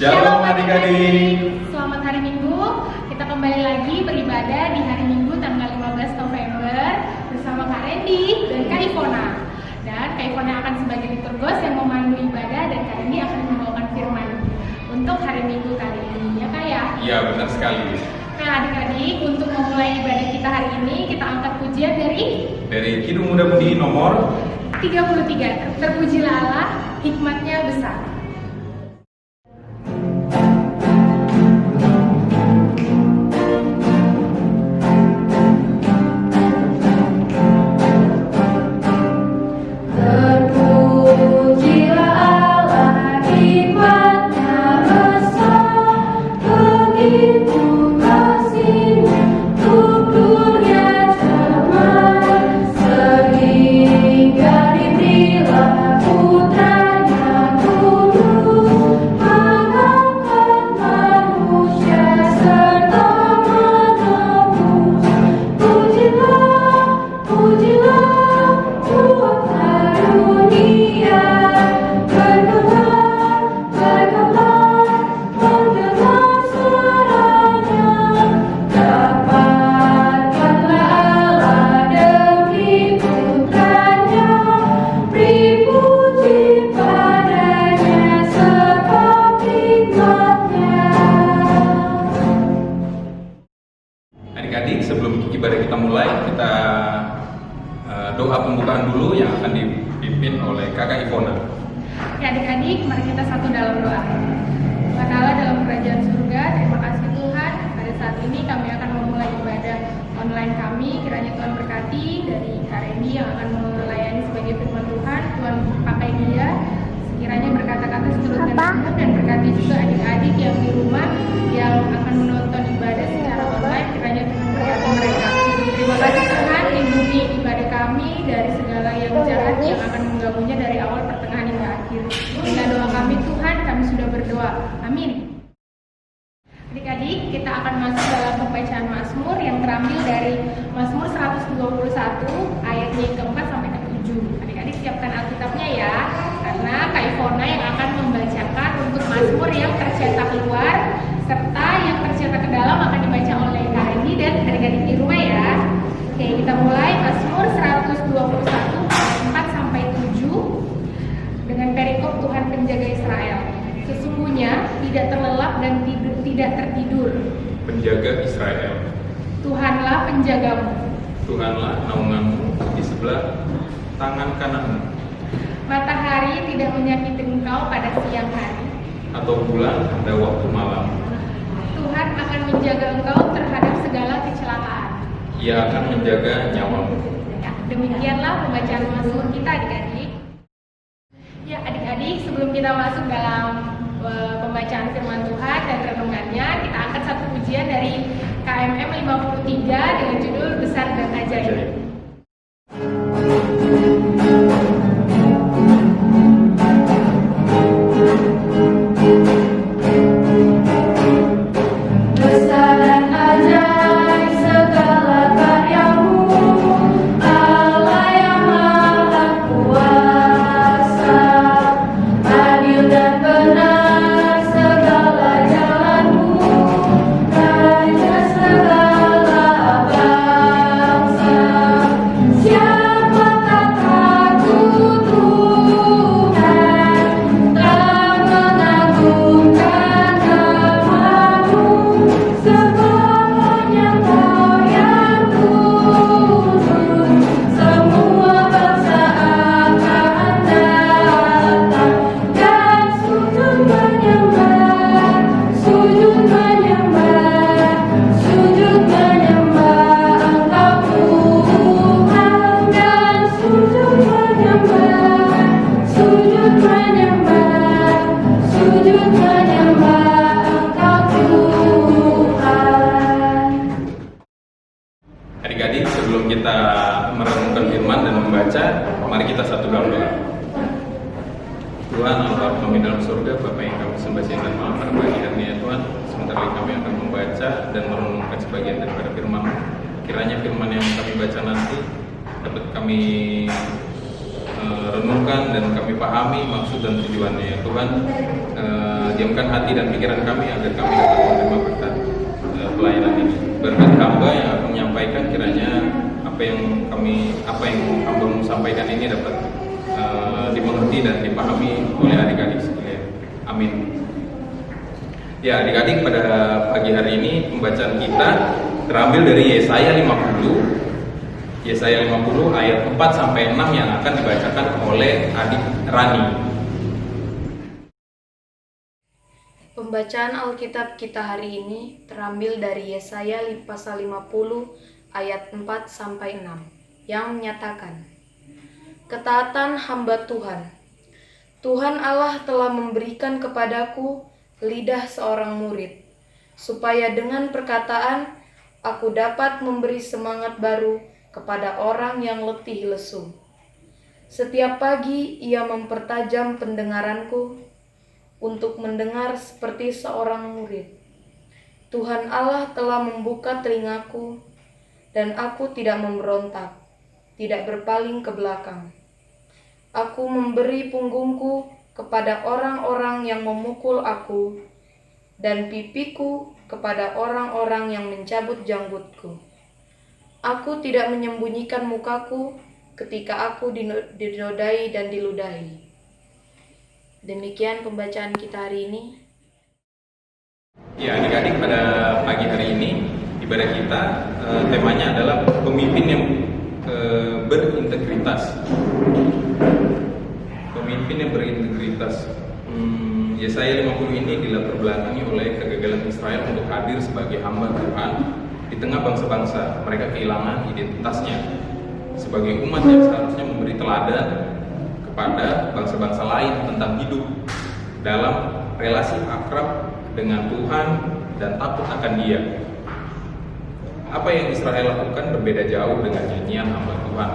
Shalom adik-adik. Selamat hari Minggu. Kita kembali lagi beribadah di hari Minggu tanggal 15 November bersama Kak Randy dan Kak Ivona. Dan Kak Ivona akan sebagai liturgos yang memandu ibadah dan Kak Randy akan membawakan firman untuk hari Minggu kali ini. Ya Kak ya? Iya, benar sekali. Nah adik-adik, untuk memulai ibadah kita hari ini, kita angkat pujian dari Kidung Muda Mudi nomor 33. Terpujilah Allah, hikmatnya besar. Adik-adik, sebelum ibadah kita mulai, kita doa pembukaan dulu yang akan dipimpin oleh Kakak Ivona. Ya adik-adik, mari kita satu dalam doa. Tuhan Allah dalam kerajaan surga, terima kasih Tuhan. Pada saat ini kami akan memulai ibadah online kami. Kiranya Tuhan berkati dari Kak Randy yang akan melayani sebagai firman Tuhan. Tuhan pakai dia, sekiranya berkata-kata seturut dan benar, dan berkati juga adik-adik yang di rumah yang akan menonton ibadah secara online. Kiranya Tuhan berkati mereka. Terima kasih Tuhan, lindungi ibadah kami dari segala yang jahat yang akan mengganggunya dari awal, pertengahan hingga akhir. Dengan doa kami Tuhan, kami sudah berdoa. Amin. Adik-adik, kita akan masuk dalam pembacaan Mazmur yang terambil dari Mazmur 121 ayatnya yang keempat sampai ke-7. Adik-adik siapkan Alkitabnya ya, karena Kak Ivona yang akan membacakan untuk Mazmur yang tercetak luar serta yang tercetak ke dalam akan dibaca oleh Kak Randy dan adik-adik di rumah ya. Oke, kita mulai Mazmur 121 ayat 4 sampai 7 dengan perikop Tuhan penjaga Israel. Sesungguhnya tidak terlelap dan tidak tertidur. Penjaga Israel. Tuhanlah penjagamu. Tuhanlah naunganmu di sebelah tangan kananmu. Matahari tidak menyakiti engkau pada siang hari, Atau bulan pada waktu malam. Tuhan akan menjaga engkau terhadap segala kecelakaan. Ia akan menjaga nyawamu. Ya, demikianlah pembacaan Mazmur kita adik-adik. Ya adik-adik, sebelum kita masuk dalam pembacaan firman Tuhan dan renungannya, kita angkat satu pujian dari KMM 53 dengan judul Besar dan Ajaib. Adik-adik, sebelum kita merenungkan firman dan membaca, mari kita satu dalam doa. Tuhan, Allah kami dalam surga, Bapa yang kami sembah siang dan malam pada pagi hari ini ya Tuhan. Sebentar lagi kami akan membaca dan merenungkan sebagian daripada firman. Kiranya firman yang kami baca nanti dapat kami renungkan dan kami pahami maksud dan tujuannya. Ya Tuhan, diamkan hati dan pikiran kami agar kami dapat menerima berkat pelayanan ini. Berkat hamba yang akan menyampaikan, kiranya apa yang hamba mau sampaikan ini dapat dimengerti dan dipahami oleh adik-adik sekalian. Amin. Ya, adik-adik, pada pagi hari ini pembacaan kita terambil dari Yesaya 50 ayat 4 sampai 6 yang akan dibacakan oleh adik Rani. Pembacaan Alkitab kita hari ini terambil dari Yesaya pasal 50 ayat 4 sampai 6 yang menyatakan, ketaatan hamba Tuhan. Tuhan Allah telah memberikan kepadaku lidah seorang murid, supaya dengan perkataan aku dapat memberi semangat baru kepada orang yang letih lesu. Setiap pagi ia mempertajam pendengaranku untuk mendengar seperti seorang murid. Tuhan Allah telah membuka telingaku, dan aku tidak memberontak, tidak berpaling ke belakang. Aku memberi punggungku kepada orang-orang yang memukul aku, dan pipiku kepada orang-orang yang mencabut janggutku. Aku tidak menyembunyikan mukaku ketika aku dinodai dan diludahi. Demikian pembacaan kita hari ini. Ya, adik-adik, pada pagi hari ini ibadah kita temanya adalah pemimpin yang berintegritas. Pemimpin yang berintegritas. Yesaya 50 ini dilatar belakangi oleh kegagalan Israel untuk hadir sebagai hamba Tuhan di tengah bangsa-bangsa. Mereka kehilangan identitasnya sebagai umat yang seharusnya memberi teladan kepada bangsa-bangsa lain tentang hidup dalam relasi akrab dengan Tuhan dan takut akan Dia. Apa yang Israel lakukan berbeda jauh dengan nyanyian hamba Tuhan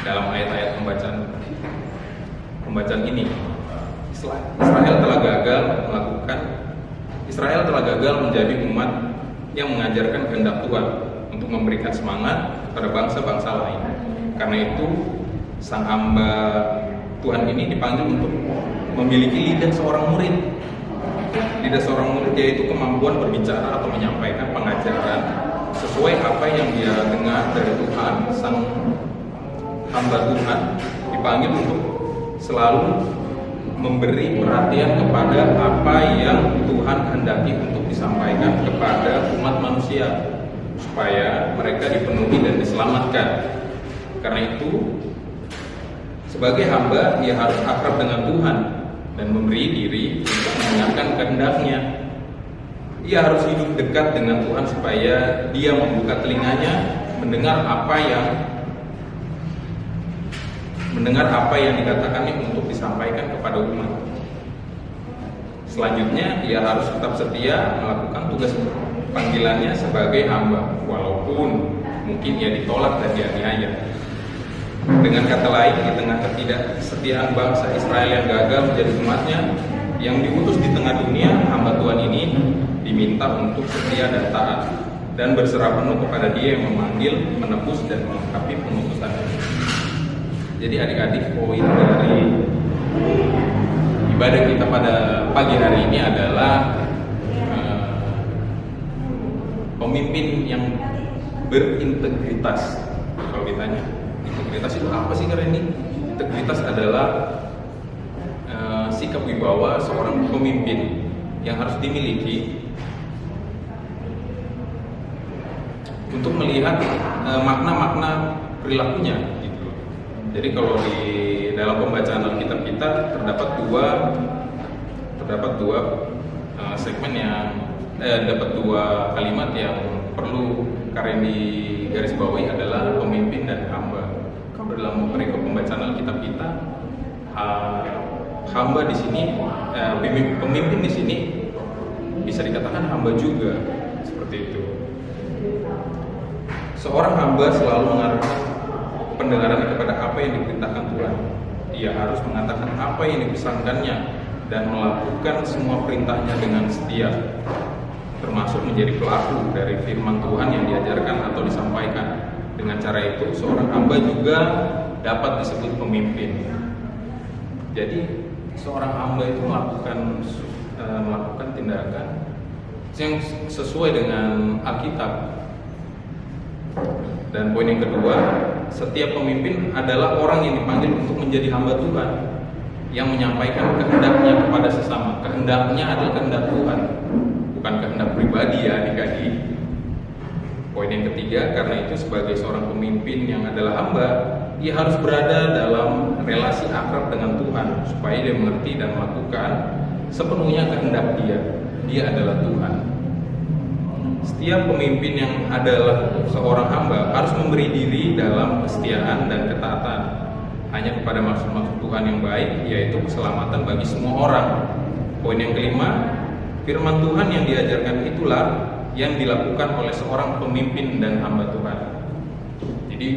dalam ayat-ayat pembacaan ini. Israel telah gagal menjadi umat yang mengajarkan kehendak Tuhan untuk memberikan semangat kepada bangsa-bangsa lain. Karena itu, sang hamba Tuhan ini dipanggil untuk memiliki lidah seorang murid. Lidah seorang murid yaitu kemampuan berbicara atau menyampaikan pengajaran sesuai apa yang dia dengar dari Tuhan. Sang hamba Tuhan dipanggil untuk selalu memberi perhatian kepada apa yang Tuhan hendaki untuk disampaikan kepada umat manusia, supaya mereka dipenuhi dan diselamatkan. Karena itu, sebagai hamba, ia harus akrab dengan Tuhan dan memberi diri untuk mendengarkan kehendak-Nya. Ia harus hidup dekat dengan Tuhan supaya dia membuka telinganya mendengar apa yang dikatakannya untuk disampaikan kepada umat. Selanjutnya, ia harus tetap setia melakukan tugas panggilannya sebagai hamba, walaupun mungkin ia ditolak dan dianiaya. Dengan kata lain, di tengah ketidaksetiaan bangsa Israel yang gagal menjadi umatnya yang diutus di tengah dunia, hamba Tuhan ini diminta untuk setia dan taat dan berserah penuh kepada Dia yang memanggil, menebus, dan melengkapi pengutusannya. Jadi adik-adik, poin dari ibadah kita pada pagi hari ini adalah pemimpin yang berintegritas. Kalau ditanya, integritas itu apa sih keren ini? Integritas adalah sikap wibawa seorang pemimpin yang harus dimiliki untuk melihat makna-makna perilakunya. Jadi kalau di dalam pembacaan Alkitab kita terdapat dua segmen yang dapat dua kalimat yang perlu kalian di garis bawahi adalah pemimpin dan hamba. Kalau dalam perikop pembacaan Alkitab kita, hamba di sini, pemimpin di sini bisa dikatakan hamba juga, seperti itu. Seorang hamba selalu mengarahkan pendengarannya kepada apa yang diperintahkan Tuhan. Ia harus mengatakan apa yang dipesankannya dan melakukan semua perintahnya dengan setia, termasuk menjadi pelaku dari firman Tuhan yang diajarkan atau disampaikan. Dengan cara itu, seorang hamba juga dapat disebut pemimpin. Jadi seorang hamba itu melakukan tindakan yang sesuai dengan Alkitab. Dan poin yang kedua, setiap pemimpin adalah orang yang dipanggil untuk menjadi hamba Tuhan, yang menyampaikan kehendaknya kepada sesama. Kehendaknya adalah kehendak Tuhan, bukan kehendak pribadi ya adik-adik. Poin yang ketiga, karena itu sebagai seorang pemimpin yang adalah hamba, ia harus berada dalam relasi akrab dengan Tuhan, supaya dia mengerti dan melakukan sepenuhnya kehendak dia. Dia adalah Tuhan. Setiap pemimpin yang adalah seorang hamba harus memberi diri dalam kesetiaan dan ketaatan hanya kepada maksud-maksud Tuhan yang baik, yaitu keselamatan bagi semua orang. Poin yang kelima, firman Tuhan yang diajarkan itulah yang dilakukan oleh seorang pemimpin dan hamba Tuhan. Jadi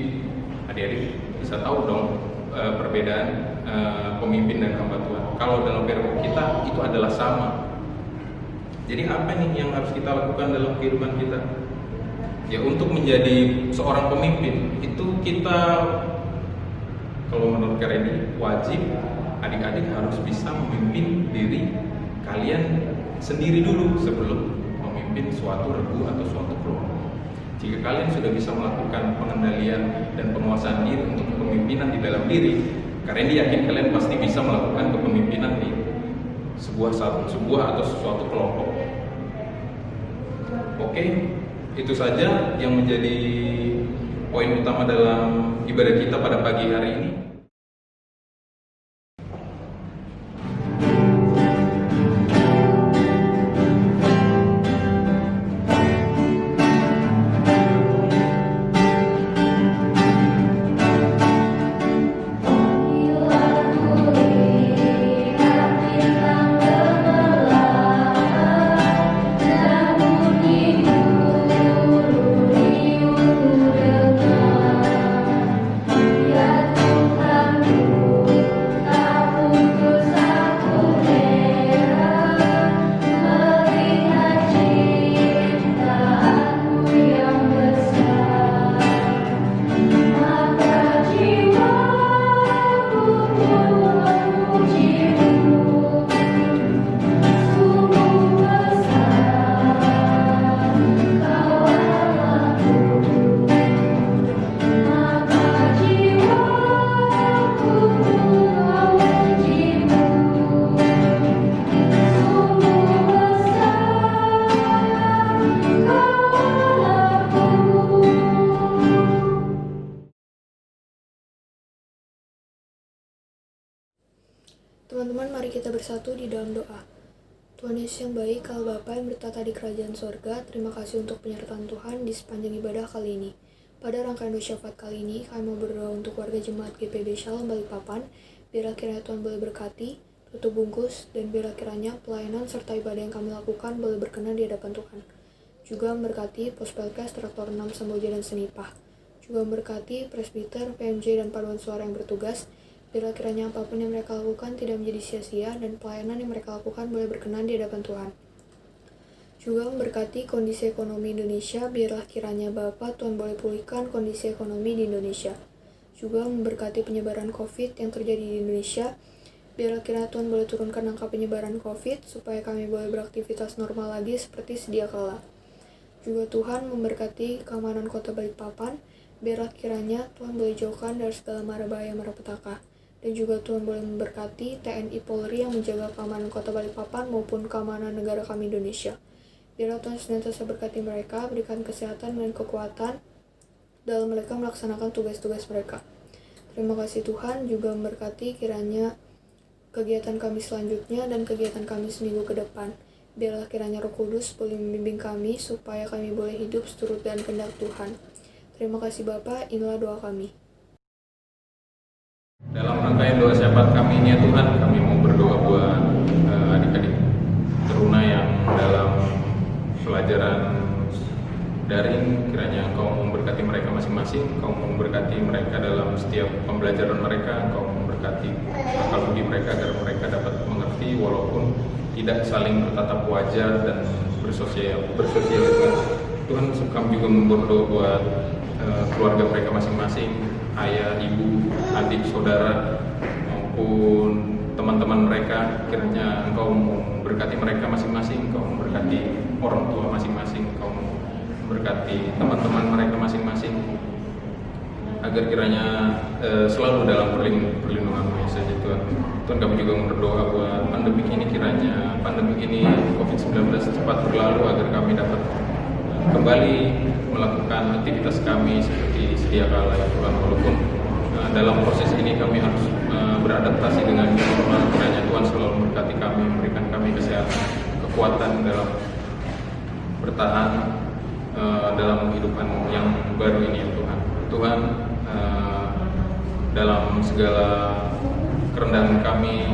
adik-adik bisa tahu dong perbedaan pemimpin dan hamba Tuhan. Kalau dalam firman kita itu adalah sama. Jadi apa nih yang harus kita lakukan dalam kehidupan kita? Ya, untuk menjadi seorang pemimpin itu kita, kalau menurut Kareni, wajib adik-adik harus bisa memimpin diri kalian sendiri dulu sebelum memimpin suatu regu atau suatu kelompok. Jika kalian sudah bisa melakukan pengendalian dan penguasaan diri untuk kepemimpinan di dalam diri, Kareni yakin kalian pasti bisa melakukan kepemimpinan di sebuah atau suatu kelompok. Oke, itu saja yang menjadi poin utama dalam ibadah kita pada pagi hari ini. Teman-teman, mari kita bersatu di dalam doa. Tuhan Yesus yang baik, Allah Bapa yang bertata di kerajaan sorga, terima kasih untuk penyertaan Tuhan di sepanjang ibadah kali ini. Pada rangkaian doa syafaat kali ini, kami mau berdoa untuk warga jemaat GPB Shalom Balikpapan, biarlah kiranya Tuhan boleh berkati, tutup bungkus, dan biarlah kiranya pelayanan serta ibadah yang kami lakukan boleh berkenan di hadapan Tuhan. Juga memberkati Pospelkes, Traktor 6, Samboja, dan Senipah. Juga memberkati presbiter, PMJ, dan paduan suara yang bertugas. Biarlah kiranya apapun yang mereka lakukan tidak menjadi sia-sia dan pelayanan yang mereka lakukan boleh berkenan di hadapan Tuhan. Juga memberkati kondisi ekonomi Indonesia, biarlah kiranya Bapa Tuhan boleh pulihkan kondisi ekonomi di Indonesia. Juga memberkati penyebaran COVID yang terjadi di Indonesia, biarlah kiranya Tuhan boleh turunkan angka penyebaran COVID supaya kami boleh beraktivitas normal lagi seperti sedia kala. Juga Tuhan memberkati keamanan kota Balikpapan, biarlah kiranya Tuhan boleh jauhkan dari segala mara bahaya malapetaka. Dan juga Tuhan boleh memberkati TNI Polri yang menjaga keamanan kota Balikpapan maupun keamanan negara kami Indonesia. Biarlah Tuhan senantiasa berkati mereka, berikan kesehatan dan kekuatan dalam mereka melaksanakan tugas-tugas mereka. Terima kasih Tuhan, juga memberkati kiranya kegiatan kami selanjutnya dan kegiatan kami seminggu ke depan. Biarlah kiranya Roh Kudus boleh membimbing kami supaya kami boleh hidup seturut dan kehendak Tuhan. Terima kasih Bapa, inilah doa kami. Dalam rangkaian doa syafaat kami ini ya Tuhan, kami mau berdoa buat adik-adik teruna yang dalam pelajaran daring. Kiranya Engkau memberkati mereka masing-masing, Engkau memberkati mereka dalam setiap pembelajaran mereka, Engkau memberkati akal budi mereka agar mereka dapat mengerti walaupun tidak saling bertatap wajah dan bersosialisasi. Tuhan, kami juga berdoa buat keluarga mereka masing-masing, ayah, ibu, adik, saudara, maupun teman-teman mereka. Kiranya Engkau memberkati mereka masing-masing, Engkau memberkati orang tua masing-masing, Engkau memberkati teman-teman mereka masing-masing, agar kiranya selalu dalam perlindungan-Mu ya saja Tuhan. Tuhan, kami juga berdoa buat pandemi ini, kiranya pandemi ini COVID-19 cepat berlalu agar kami dapat kembali melakukan aktivitas kami seperti sedia kala ya Tuhan. Walaupun dalam proses ini kami harus beradaptasi dengan new normal, kiranya Tuhan selalu memberkati kami, memberikan kami kesehatan, kekuatan dalam bertahan dalam kehidupan yang baru ini ya Tuhan. Tuhan, dalam segala kerendahan kami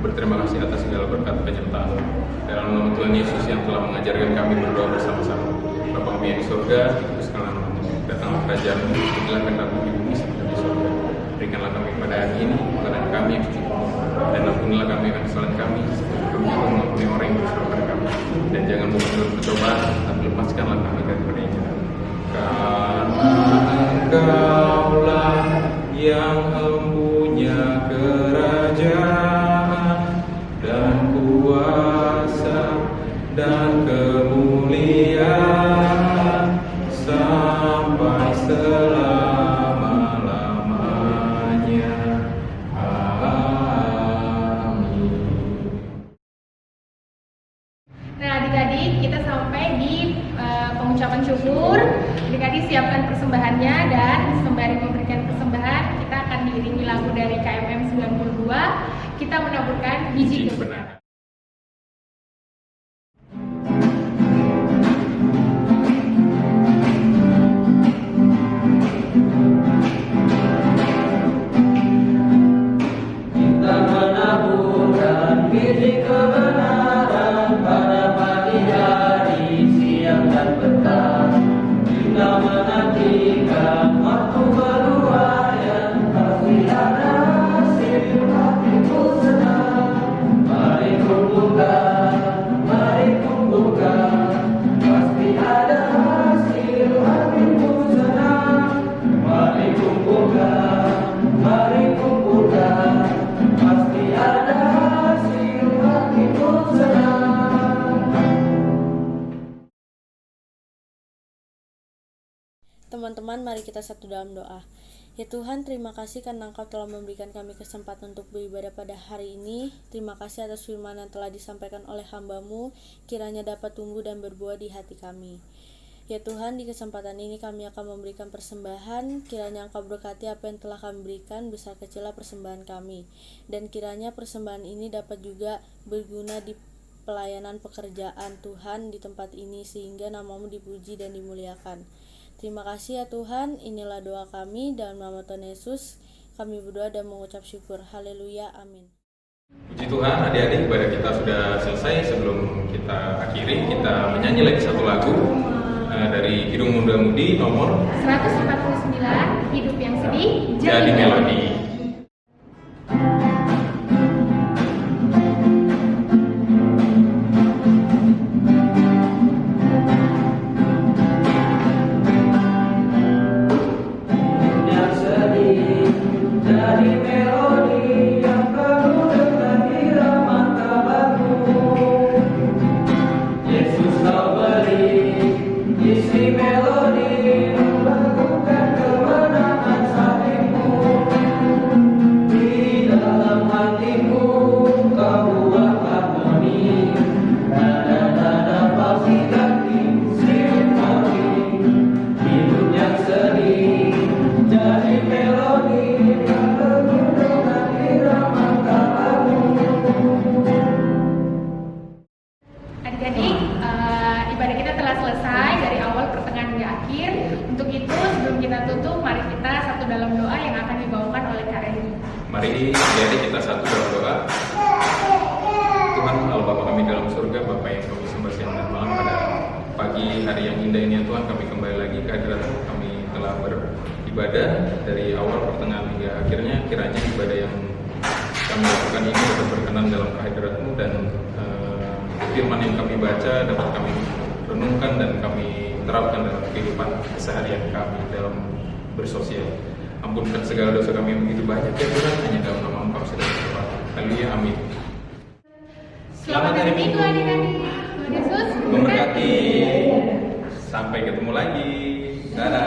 berterima kasih atas segala berkat penyertaan. Dalam nama Tuhan Yesus yang telah mengajarkan kami berdoa bersama-sama. Bapa kami yang di surga, dikuduskanlah nama-Mu, datanglah kerajaan-Mu, jadilah kehendak-Mu di bumi seperti di surga. Berikanlah kami pada hari ini makanan kami yang cukup, dan ampunilah kami akan kesalahan kami, seperti kami juga mengampuni orang yang bersalah kepada kami. Dan jangan membawa kami dalam pencobaan, tapi lepaskanlah kami daripada yang jahat. Karena Engkaulah yang mempunya kerajaan dan kuasa dan kemuliaan sampai selama-lamanya. Amin. Nah, adik-adik, kita sampai di pengucapan syukur. Adik-adik siapkan persembahannya, dan sembari memberikan persembahan, kita akan diiringi lagu dari KMM 92. Kita menaburkan biji kebenaran. Kita menaburkan biji kebenaran pada pagi hari, siang dan petang. Kita menantikan waktu berluayan, pasti ada hasil, hatiku senang. Mari kumpulkan, pasti ada hasil, hatiku senang. Mari kumpulkan, pasti ada hasil, hatiku senang. Teman-teman, mari kita satu dalam doa. Ya Tuhan, terima kasih karena Engkau telah memberikan kami kesempatan untuk beribadah pada hari ini. Terima kasih atas firman yang telah disampaikan oleh hamba-Mu, kiranya dapat tumbuh dan berbuah di hati kami. Ya Tuhan, di kesempatan ini kami akan memberikan persembahan. Kiranya Engkau berkati apa yang telah kami berikan, besar kecillah persembahan kami. Dan kiranya persembahan ini dapat juga berguna di pelayanan pekerjaan Tuhan di tempat ini, sehingga nama-Mu dipuji dan dimuliakan. Terima kasih ya Tuhan, inilah doa kami, dalam nama Tuhan Yesus kami berdoa dan mengucap syukur. Haleluya, amin. Puji Tuhan, adik-adik, ibadah kita sudah selesai. Sebelum kita akhiri, kita menyanyi lagi satu lagu dari Kidung Muda Mudi nomor 149, Hidup yang Sedih Jadi Melodi. Yang sedih jadi melodi yang penuh dengan irama kabarmu. Yesus kau beri isi melodi melakukan kemenangan salibmu. Di dalam hatimu kau buat harmoni, nada-nada pasti ganti simfoni. Hidup yang sedih jadi melodi yang penuh dengan irama kabarmu. Adik-adik, ibadah kita telah selesai dari awal, pertengahan hingga akhir. Untuk itu, sebelum kita tutup, mari kita satu dalam doa yang akan dibawakan oleh Kak Reni. Mari adik-adik kita satu dalam doa. Tuhan, Allah Bapa kami dalam surga, Bapa yang kami sembah siang dan malam, pada pagi hari yang indah ini ya Tuhan, kami kembali lagi ke hadirat-Mu. Kami telah beribadah dari awal, pertengahan hingga akhirnya. Kiranya ibadah yang kami lakukan ini dapat berkenan dalam kehadirat-Mu, dan firman yang kami baca dapat kami renungkan dan kami terapkan dalam kehidupan keseharian kami. Dalam bersosial. Ampunkan segala dosa kami yang begitu banyak ya Tuhan, hanya dalam nama-Mu kami sudah berdoa. Haleluya, amin. Selamat hari Minggu adik-adik. Tuhan Yesus Memberkati. Sampai ketemu lagi. Dadah.